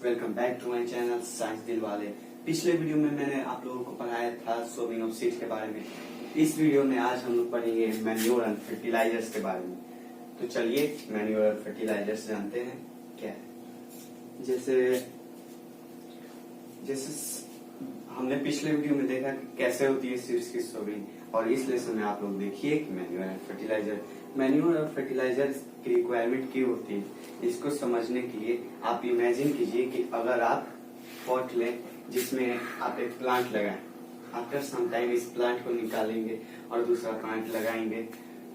Welcome back to my channel science दिल वाले। पिछले वीडियो में मैंने आप लोगों को पढ़ाया था सोविंग ऑफ सीड्स के बारे में। इस वीडियो में आज हम लोग पढ़ेंगे मैन्योर एंड फर्टिलाइजर्स के बारे में। तो चलिए मैन्योर और फर्टिलाइजर्स जानते हैं क्या है। जैसे हमने पिछले वीडियो में देखा कि कैसे होती है सीड्स की सोविंग, और इस लेसन में आप लोग देखिए कि मैन्योर एंड फर्टिलाइजर। मैन्योर और फर्टिलाइजर की रिक्वायरमेंट क्यों होती है, इसको समझने के लिए आप इमेजिन कीजिए कि अगर आप पॉट लें जिसमें आप एक प्लांट लगाएं, आफ्टर सम टाइम इस प्लांट को निकालेंगे और दूसरा प्लांट लगाएंगे,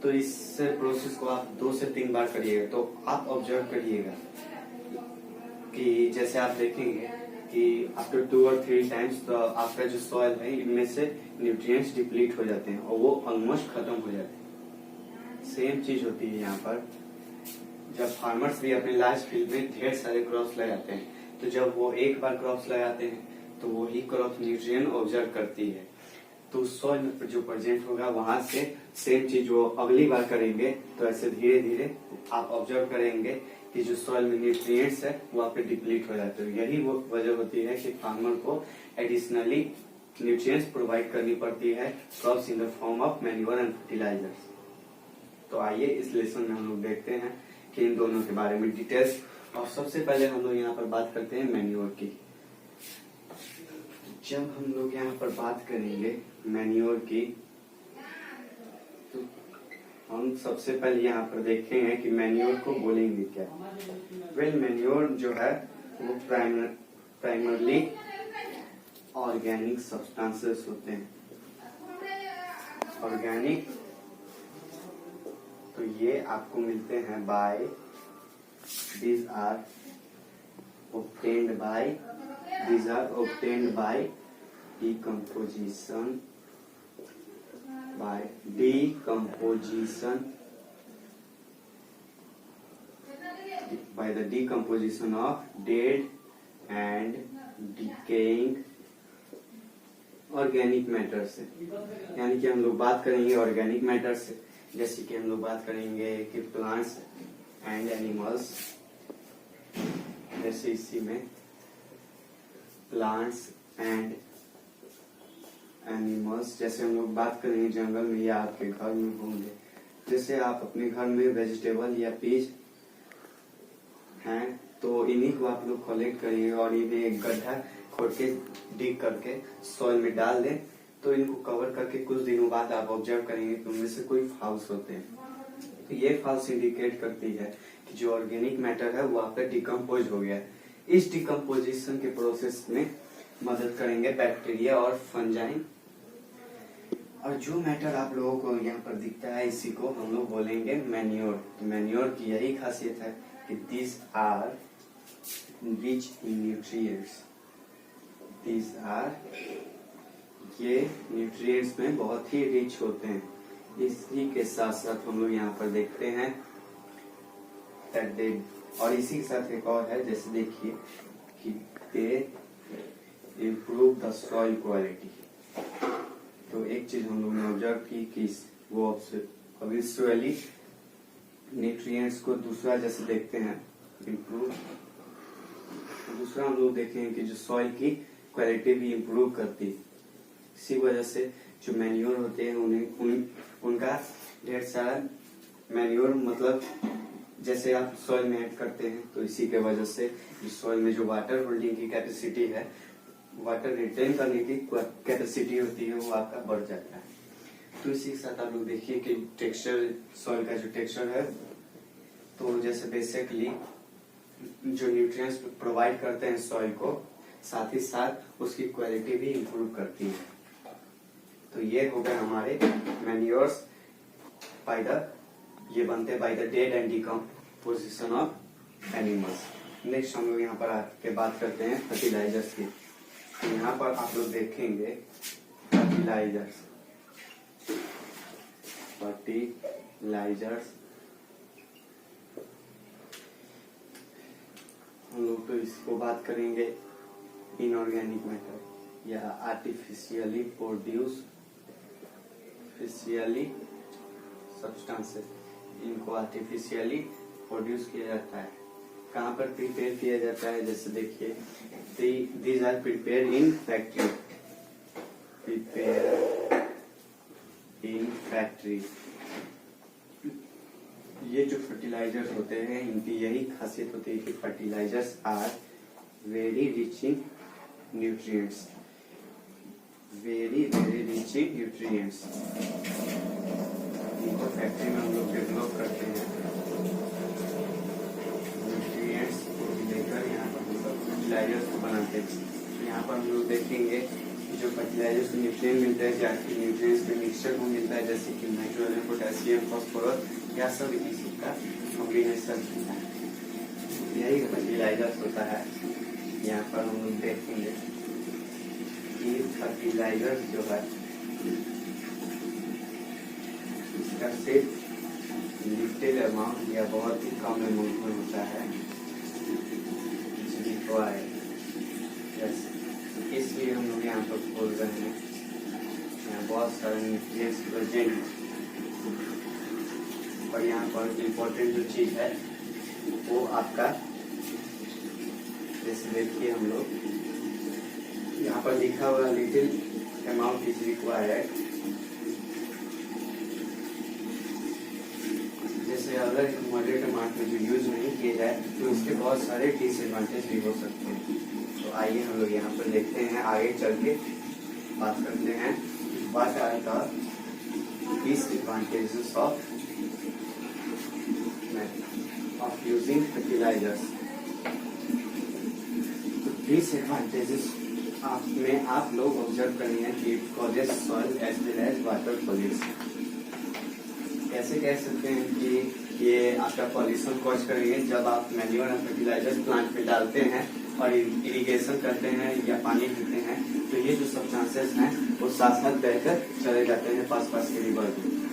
तो इस प्रोसेस को आप 2 से 3 बार करिएगा। तो आप ऑब्जर्व करिएगा कि जैसे आप देखेंगे कि आफ्टर 2 और 3 टाइम्स तो आपका जो सॉइल है इनमें से न्यूट्रिएंट्स डिप्लीट हो जाते हैं और वो ऑलमोस्ट खत्म हो जाते हैं। सेम चीज होती है यहाँ पर। जब फार्मर्स भी अपने लार्ज फील्ड में ढेर सारे क्रॉप्स लगाते हैं, तो जब वो एक बार क्रॉप्स लगाते हैं तो वही क्रॉप न्यूट्रिएंट ऑब्जर्व करती है, तो सॉइल में जो प्रेजेंट होगा वहां से सेम चीज वो अगली बार करेंगे। तो ऐसे धीरे धीरे आप ऑब्जर्व करेंगे कि जो सॉइल में न्यूट्रिएंट्स है वो आप पे डिप्लीट हो जाते हैं। यही वो वजह होती है कि फार्मर को एडिशनली न्यूट्रिएंट्स प्रोवाइड करनी पड़ती है crops in the form of manure and fertilisers. तो आइए इस लेसन में हम लोग देखते हैं कि इन दोनों के बारे में डिटेल्स। और सबसे पहले हम लोग यहाँ पर बात करते हैं मैन्योर की। जब हम लोग यहाँ पर बात करेंगे मैन्योर की, तो हम सबसे पहले यहाँ पर देखेंगे कि मैन्योर को बोलेंगे क्या। वेल मैन्योर जो है वो प्राइमरली ऑर्गेनिक सब्सटेंसेस होते हैं। ऑर्गेनिक तो ये आपको मिलते हैं bye, these are obtained by decomposition by the decomposition of dead and decaying organic matter से। यानी कि हम लोग बात करेंगे ऑर्गेनिक मैटर से, जैसे कि हम लोग बात करेंगे कि प्लांट्स एंड एनिमल्स। जैसे इसी में प्लांट्स एंड एनिमल्स, जैसे हम लोग बात करेंगे जंगल में या आपके घर में होंगे। जैसे आप अपने घर में वेजिटेबल या बीज हैं तो इन्हीं को आप लोग कलेक्ट करिए और इन्हें एक गड्ढा खोद के डिग करके सॉइल में डाल दें। तो इनको कवर करके कुछ दिनों बाद आप ऑब्जर्व करेंगे कि उनमें से कोई फाउल्स होते हैं। तो ये फाउल्स इंडिकेट करती है कि जो ऑर्गेनिक मैटर है वो आपका डिकम्पोज हो गया है। इस डिकम्पोजिशन के प्रोसेस में मदद करेंगे बैक्टीरिया और फंजाई। और जो मैटर आप लोगों को यहाँ पर दिखता है इसी को हम लोग बोलेंगे मैन्योर। मैन्योर की यही खासियत है कि these are rich in nutrients। these are ये न्यूट्रिएंट्स में बहुत ही रिच होते हैं। इसी के साथ साथ हम लोग यहाँ पर देखते हैं और इसी के साथ एक और है, जैसे देखिए कि दे इम्प्रूव द सॉइल क्वालिटी। तो एक चीज हम लोग ने ऑब्जर्व की कि वो ऑब्वियसली न्यूट्रिएंट्स को दूसरा जैसे देखते हैं इम्प्रूव, दूसरा हम लोग देखेंगे कि जो सॉइल की क्वालिटी भी इम्प्रूव करती है। इसी वजह से जो मैन्योर होते हैं उनका ढेर सारा मैन्योर, मतलब जैसे आप सॉइल में ऐड करते हैं तो इसी के वजह से इस सॉइल में जो वाटर होल्डिंग की कैपेसिटी है, वाटर रिटेन करने की कैपेसिटी होती है, वो आपका बढ़ जाता है। तो इसी के साथ आप लोग देखिए कि टेक्सचर, सॉइल का जो टेक्सचर है, तो जैसे बेसिकली जो न्यूट्रिएंट्स प्रोवाइड करते हैं सॉइल को, साथ ही साथ उसकी क्वालिटी भी इम्प्रूव करती है। तो ये हो गए हमारे मैन्योर्स ये बनते by the dead and decomposition of animals. Next हम लोग यहाँ पर आके बात करते हैं फर्टिलाइजर्स की। तो यहाँ पर आप लोग देखेंगे फर्टिलाइजर्स हम लोग तो इसको बात करेंगे इनऑर्गेनिक मैटर या आर्टिफिशियली प्रोड्यूस सब्सटेंसेस। इनको आर्टिफिशियली प्रोड्यूस किया जाता है कहाँ पर प्रिपेयर किया जाता है, जैसे देखिए these are prepare in factory, prepare in factory. ये जो फर्टिलाइजर्स होते हैं इनकी यही खासियत होती है कि fertilisers are very rich in nutrients, very rich in nutrients. इनको फैक्ट्री में हम लोग डेवलप करते हैं, न्यूट्रिएंट्स को लेकर यहाँ पर हम लोग फर्टिलाइजर्स को बनाते हैं। यहाँ पर हम लोग देखेंगे कि जो फर्टिलाइजर्स को न्यूट्रिएंट मिलता है, जाके न्यूट्रिएंट्स के मिक्सचर को मिलता है, जैसे कि नाइट्रोजन, पोटेशियम, फास्फोरस, या सब इसका कॉम्बिनेशन होता है, यही फर्टिलाइजर्स होता है। यहाँ पर हम लोग देखेंगे कि फर्टिलाइजर जो है इसका सिर्फ लिमिटेड अमाउंट या बहुत ही कम अमाउंट में होता है, इसलिए हम लोग यहाँ पर बोल रहे हैं यहाँ बहुत सारे न्यूट्रिएंट्स प्रेजेंट। और यहाँ पर इम्पोर्टेंट जो चीज है वो आपका, जैसे देखिए हम लोग यहाँ पर लिखा हुआ लिटिल अमाउंट इज रिक्वायर्ड। जैसे अगर मॉडरेट अमाउंट में जो यूज नहीं किए जाए तो इसके बहुत सारे डिसएडवांटेज भी हो सकते हैं। तो आइए हम लोग यहाँ पर देखते हैं, आगे चल के बात करते हैं what are the disadvantages of using fertilisers. Disadvantages में आप लोग ऑब्जर्व करेंगे कि it causes soil as well as water pollution. कैसे कह सकते हैं कि ये आपका पॉल्यूशन कॉज करेंगे जब आप मैन्योर और फर्टिलाइजर प्लांट में डालते हैं और इरिगेशन करते हैं या पानी देते हैं, तो ये जो सब्सटेंसेस हैं वो साथ साथ बहकर चले जाते हैं पास पास के रिवर में।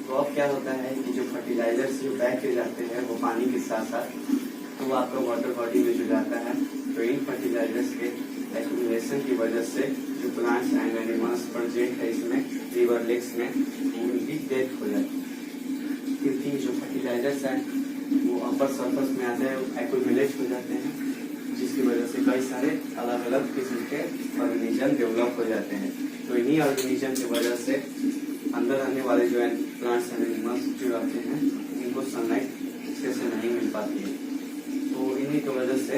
तो अब क्या होता है कि जो फर्टिलाइजर्स जो बह के जाते हैं वो पानी के साथ साथ तो वो आपका वाटर बॉडी में जो जाता है, तो इन फर्टिलाइजर्स के एक्यूमुलेशन की वजह से जो प्लांट्स एंड एनिमल्स प्रेजेंट है इसमें रिवर लेक्स में, उनकी डेथ हो जाती है, क्योंकि जो फर्टिलाइजर्स हैं वो अपर सरफेस में आते हैं, एक्यूमुलेट हो जाते हैं, जिसकी वजह से कई सारे अलग अलग किस्म के ऑर्गेनिज्म डेवलप हो जाते हैं। तो इन्हीं ऑर्गेनिज्म की वजह से अंदर आने वाले जो प्लांट्स एंड एनिमल्स जो रहते हैं इनको सनलाइट अच्छे से नहीं मिल पाती है। तो इन्हीं की वजह से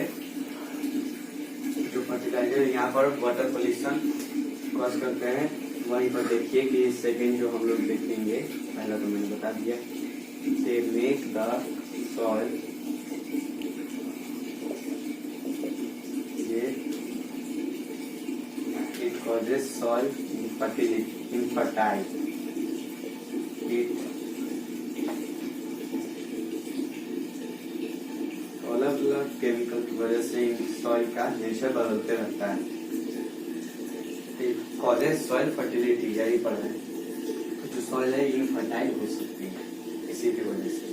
जो फर्टिलाइजर यहाँ पर वाटर पोल्यूशन कॉज करते हैं। वहीं पर देखिए कि सेकेंड जो हम लोग देखेंगे, पहला तो मैंने बता दिया, दे मेक द सॉइल, ये इट कॉजेस सॉइल इनफर्टाइल, अलग अलग केमिकल की वजह से सॉइल का नेचर बदलते रहता है। कॉजेज सॉइल फर्टिलिटी, यही पढ़ रहे हैं, तो जो सॉइल है इनफर्टाइल हो सकती है इसी की वजह से।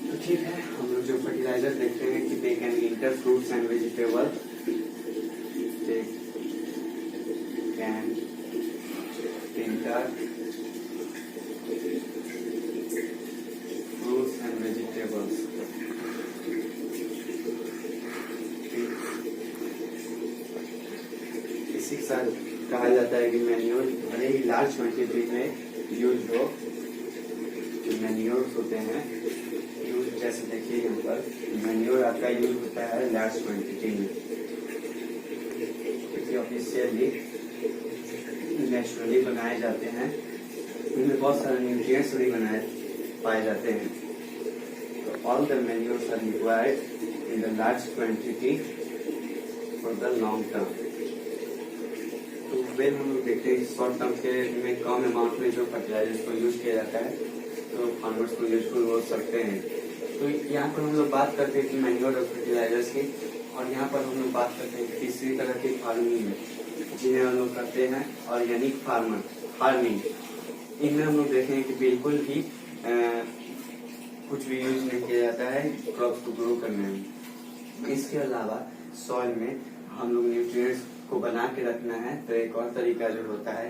तो ठीक है, हम लोग जो फर्टिलाइजर देखते हैं कि they can inter fruits and vegetable, they can inter fruits and vegetables. इसी के साथ कहा जाता है कि मैन्योर भले ही लार्ज क्वांटिटी में यूज हो, जो मैन्योर्स होते हैं यूज, जैसे देखिए यहाँ पर मैन्योर आपका यूज होता है लार्ज क्वांटिटी में, क्योंकि ऑफिशियली नेचुरली बनाए जाते हैं, उनमें बहुत सारे न्यूट्रिएंट्स भी पाए जाते हैं। तो all the manures are required in the large quantity for the long term. तो वेल हम लोग देखते हैं शॉर्ट टर्म के में कम अमाउंट में जो फर्टिलाइजर्स को यूज किया जाता है तो फार्मर्स को यूजफुल हो सकते हैं। तो यहाँ पर हम लोग बात करते हैं कि मैन्योर और फर्टिलाइजर्स की, और यहाँ पर हम लोग बात करते हैं तीसरी तरह की फार्मिंग में, जिन्हें हम लोग करते हैं ऑर्गेनिक फार्मिंग। इनमें हम लोग देखें कि बिल्कुल ही कुछ भी यूज नहीं किया जाता है क्रॉप्स को ग्रो करने में। इसके अलावा सॉइल में हम लोग न्यूट्रिएंट्स को बना के रखना है, तो एक और तरीका जो होता है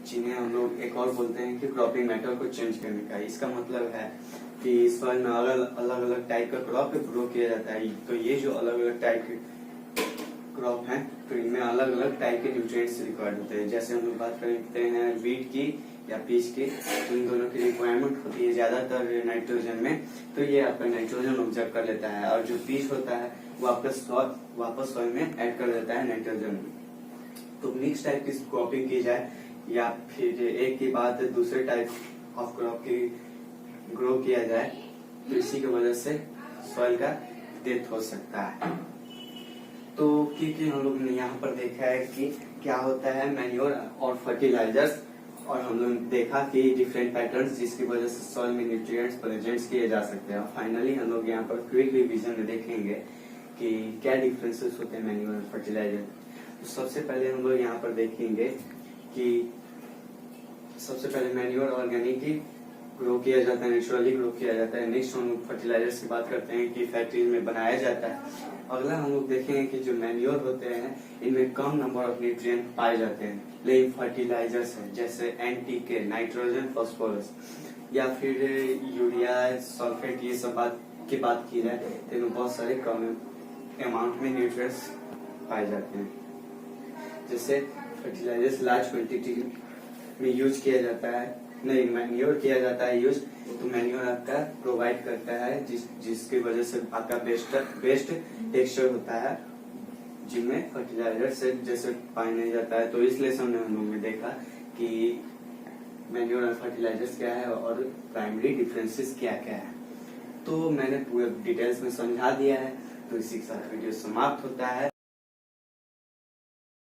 जिन्हें हम लोग एक और बोलते हैं कि क्रॉपिंग मेथड को चेंज करने का। इसका मतलब है कि सॉइल में अलग अलग टाइप का क्रॉप ग्रो किया जाता है। तो ये जो अलग अलग टाइप के क्रॉप हैं, तो इनमें अलग अलग टाइप के न्यूट्रिएंट्स रिक्वायर्ड होते हैं। जैसे हम लोग बात करते हैं वीट की या पीच की, तो इन दोनों की रिक्वायरमेंट होती है ज्यादातर नाइट्रोजन में, तो ये आपका नाइट्रोजन ऑब्जर्व कर लेता है। और जो पीच होता है वो आपका वापस सॉइल में ऐड कर देता है नाइट्रोजन। तो मिक्स टाइप की क्रॉपिंग की जाए या फिर एक के बाद दूसरे टाइप ऑफ क्रॉप की ग्रो किया जाए, तो इसी की वजह से सॉइल का डेथ हो सकता है। तो क्योंकि हम लोग ने यहाँ पर देखा है कि क्या होता है मैन्योर और फर्टिलाइजर्स, और हम लोग देखा कि डिफरेंट पैटर्न्स जिसकी वजह से सॉइल में न्यूट्रिएंट्स प्रेजेंट किए जा सकते हैं। और फाइनली हम लोग यहाँ पर क्विक रिवीजन में देखेंगे कि क्या डिफरेंसेस होते हैं मैन्योर और फर्टिलाइजर। तो सबसे पहले हम लोग यहाँ पर देखेंगे कि सबसे पहले मैन्योर ऑर्गेनिक ग्रो किया जाता है, नेचुरली ग्रो किया जाता है। नेक्स्ट हम लोग फर्टिलाइजर्स की बात करते हैं कि फैक्ट्रीज में बनाया जाता है। अगला हम लोग देखेंगे कि जो मैन्योर होते हैं इनमें कम नंबर ऑफ न्यूट्रिएंट पाए जाते हैं, लेकिन फर्टिलाइजर्स है जैसे NPK, नाइट्रोजन, फास्फोरस या फिर यूरिया, सल्फेट, ये सब की बात की जाए तो इनमें बहुत सारे कम अमाउंट में न्यूट्रिएंट्स पाए जाते हैं। जैसे फर्टिलाइजर्स लार्ज क्वांटिटी में यूज किया जाता है, नहीं मैन्योर किया जाता है यूज, तो मैन्योर आपका प्रोवाइड करता है जिसकी वजह से आपका बेस्ट टेक्सचर होता है, जिनमें फर्टिलाइजर से जैसे पाया नहीं जाता है। तो इस लेसन में हम लोग ने देखा कि मैन्योर और फर्टिलाइजर्स क्या है और प्राइमरी डिफरेंसेस क्या क्या है। तो मैंने पूरे डिटेल्स में समझा दिया है, तो इसी के साथ वीडियो समाप्त होता है।